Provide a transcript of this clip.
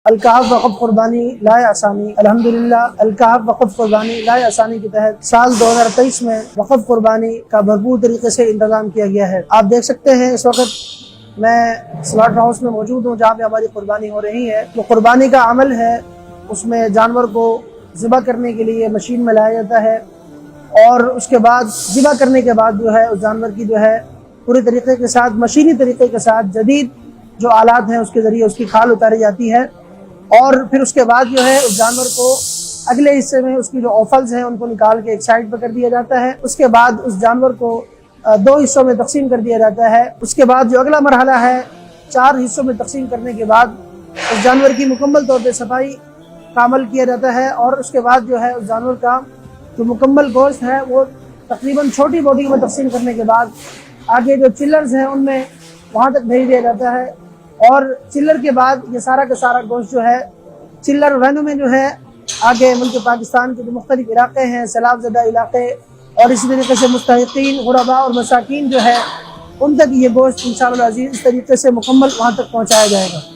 الکہف وقف قربانی لائے آسانی۔ الحمدللہ الکہف وقف قربانی لائے آسانی کے تحت سال 2023 میں وقف قربانی کا بھرپور طریقے سے انتظام کیا گیا ہے۔ آپ دیکھ سکتے ہیں اس وقت میں سلاٹر ہاؤس میں موجود ہوں جہاں پہ ہماری قربانی ہو رہی ہے۔ جو قربانی کا عمل ہے اس میں جانور کو ذبح کرنے کے لیے مشین میں لایا جاتا ہے، اور اس کے بعد ذبح کرنے کے بعد جو ہے اس جانور کی جو ہے پورے طریقے کے ساتھ مشینی طریقے کے ساتھ جدید جو آلات ہیں اس کے ذریعے اس کی کھال اتاری جاتی ہے، اور پھر اس کے بعد جو ہے اس جانور کو اگلے حصے میں اس کی جو اوفلز ہیں ان کو نکال کے ایک سائڈ پہ کر دیا جاتا ہے۔ اس کے بعد اس جانور کو 2 حصوں میں تقسیم کر دیا جاتا ہے۔ اس کے بعد جو اگلا مرحلہ ہے 4 حصوں میں تقسیم کرنے کے بعد اس جانور کی مکمل طور پہ صفائی کا عمل کیا جاتا ہے، اور اس کے بعد جو ہے اس جانور کا جو مکمل گوشت ہے وہ تقریباً چھوٹی باڈی میں تقسیم کرنے کے بعد آگے جو چلرز ہیں ان میں وہاں تک بھیج دیا جاتا ہے، اور چلر کے بعد یہ سارا کا سارا گوشت جو ہے چلر وینوں میں جو ہے آگے ملک پاکستان کے جو مختلف علاقے ہیں، سیلاب زدہ علاقے، اور اسی طریقے سے مستحقین، غرباء اور مساکین جو ہے ان تک یہ گوشت انشاءاللہ عزیز اس طریقے سے مکمل وہاں تک پہنچایا جائے گا۔